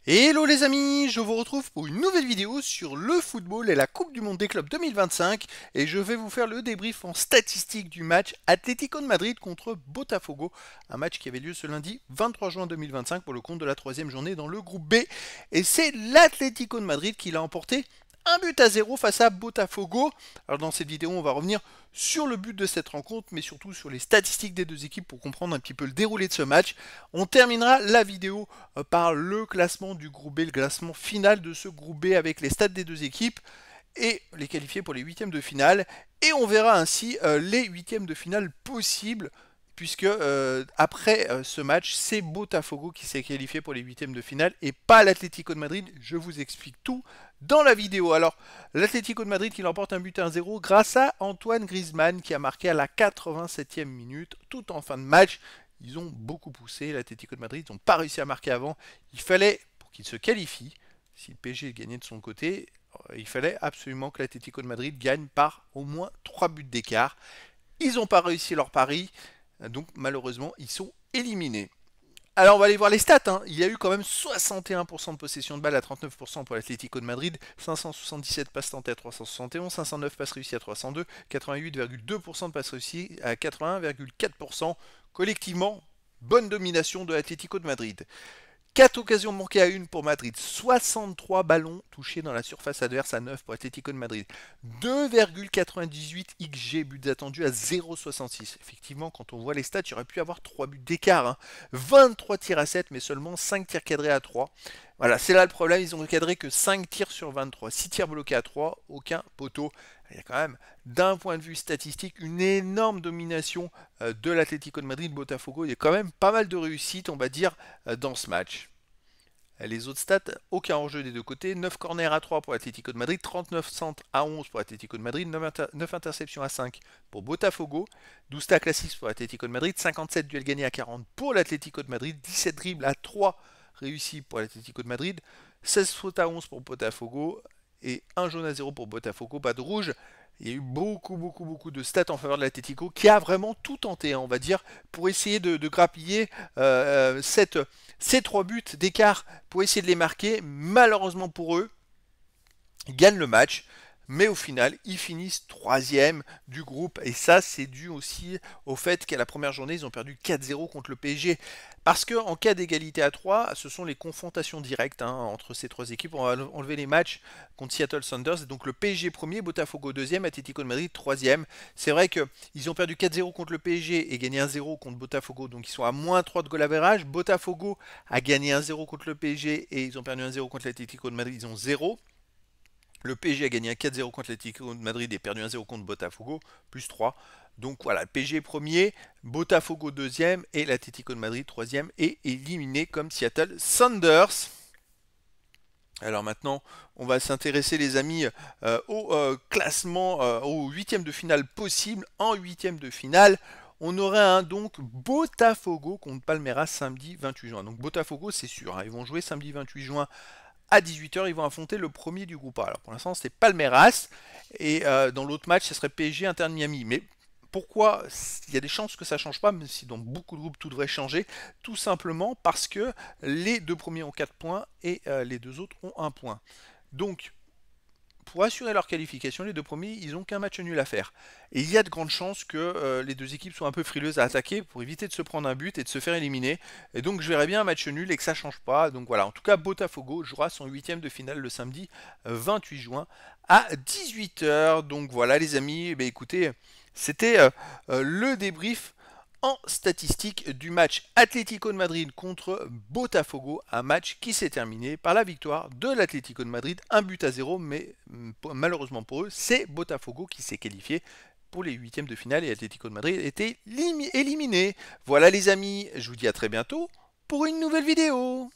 Hello les amis, je vous retrouve pour une nouvelle vidéo sur le football et la Coupe du Monde des clubs 2025 et je vais vous faire le débrief en statistique du match Atlético de Madrid contre Botafogo, un match qui avait lieu ce lundi 23 juin 2025 pour le compte de la troisième journée dans le groupe B et c'est l'Atlético de Madrid qui l'a emporté 1 but à 0 face à Botafogo. Alors dans cette vidéo, on va revenir sur le but de cette rencontre, mais surtout sur les statistiques des deux équipes pour comprendre un petit peu le déroulé de ce match. On terminera la vidéo par le classement du groupe B, le classement final de ce groupe B avec les stats des deux équipes et les qualifiés pour les huitièmes de finale. Et on verra ainsi les huitièmes de finale possibles puisque après ce match, c'est Botafogo qui s'est qualifié pour les huitièmes de finale et pas l'Atlético de Madrid. Je vous explique tout dans la vidéo. Alors, l'Atlético de Madrid qui l'emporte 1 but à 0 grâce à Antoine Griezmann qui a marqué à la 87e minute, tout en fin de match. Ils ont beaucoup poussé, l'Atlético de Madrid, ils n'ont pas réussi à marquer avant. Il fallait, pour qu'ils se qualifient, si le PSG gagnait de son côté, il fallait absolument que l'Atlético de Madrid gagne par au moins 3 buts d'écart. Ils n'ont pas réussi leur pari, donc malheureusement, ils sont éliminés. Alors on va aller voir les stats, hein. Il y a eu quand même 61% de possession de balle à 39% pour l'Atlético de Madrid, 577 passes tentées à 371, 509 passes réussies à 302, 88,2% de passes réussies à 81,4%. Collectivement, bonne domination de l'Atlético de Madrid. 4 occasions manquées à 1 pour Madrid, 63 ballons touchés dans la surface adverse à 9 pour Atlético de Madrid, 2,98 XG, buts attendus à 0,66. Effectivement, quand on voit les stats, il aurait pu avoir 3 buts d'écart, hein. 23 tirs à 7, mais seulement 5 tirs cadrés à 3. Voilà, c'est là le problème, ils ont cadré que 5 tirs sur 23, 6 tirs bloqués à 3, aucun poteau. Il y a quand même, d'un point de vue statistique, une énorme domination de l'Atlético de Madrid. Botafogo, il y a quand même pas mal de réussite, on va dire, dans ce match. Les autres stats, aucun enjeu des deux côtés, 9 corners à 3 pour l'Atlético de Madrid, 39 centres à 11 pour l'Atlético de Madrid, 9 interceptions à 5 pour Botafogo, 12 tacles à 6 pour l'Atlético de Madrid, 57 duels gagnés à 40 pour l'Atlético de Madrid, 17 dribbles à 3 réussis pour l'Atlético de Madrid, 16 fautes à 11 pour Botafogo et 1 jaune à 0 pour Botafogo, pas de rouge. Il y a eu beaucoup de stats en faveur de l'Atlético qui a vraiment tout tenté, hein, on va dire, pour essayer de grappiller ces 3 buts d'écart pour essayer de les marquer. Malheureusement pour eux, ils gagnent le match. Mais au final, ils finissent troisième du groupe. Et ça, c'est dû aussi au fait qu'à la première journée, ils ont perdu 4-0 contre le PSG. Parce qu'en cas d'égalité à 3, ce sont les confrontations directes, hein, entre ces trois équipes. On va enlever les matchs contre Seattle Sounders. Et donc le PSG premier, Botafogo deuxième, Atlético de Madrid troisième. C'est vrai qu'ils ont perdu 4-0 contre le PSG et gagné 1-0 contre Botafogo. Donc ils sont à moins 3 de goal average. Botafogo a gagné 1-0 contre le PSG et ils ont perdu 1-0 contre l'Atlético de Madrid. Ils ont 0. Le PSG a gagné un 4-0 contre l'Atlético de Madrid et perdu 1-0 contre Botafogo, plus 3. Donc voilà, PSG premier, Botafogo deuxième et l'Atlético de Madrid troisième et éliminé comme Seattle Sounders. Alors maintenant, on va s'intéresser les amis au classement, au huitième de finale possible. En huitième de finale, on aurait un donc Botafogo contre Palmeiras samedi 28 juin. Donc Botafogo, c'est sûr, hein, ils vont jouer samedi 28 juin à 18h, ils vont affronter le premier du groupe A. Alors pour l'instant, c'est Palmeiras. Et dans l'autre match, ce serait PSG Inter de Miami. Mais pourquoi il y a des chances que ça ne change pas, même si dans beaucoup de groupes tout devrait changer? Tout simplement parce que les deux premiers ont 4 points et les deux autres ont 1 point. Donc, pour assurer leur qualification, les deux premiers, ils n'ont qu'un match nul à faire. Et il y a de grandes chances que les deux équipes soient un peu frileuses à attaquer pour éviter de se prendre un but et de se faire éliminer. Et donc je verrais bien un match nul et que ça ne change pas. Donc voilà, en tout cas, Botafogo jouera son huitième de finale le samedi 28 juin à 18h. Donc voilà les amis, eh bien, écoutez, c'était le débrief en statistique du match Atlético de Madrid contre Botafogo, un match qui s'est terminé par la victoire de l'Atlético de Madrid, 1 but à 0, mais malheureusement pour eux, c'est Botafogo qui s'est qualifié pour les huitièmes de finale et Atlético de Madrid était éliminé. Voilà les amis, je vous dis à très bientôt pour une nouvelle vidéo.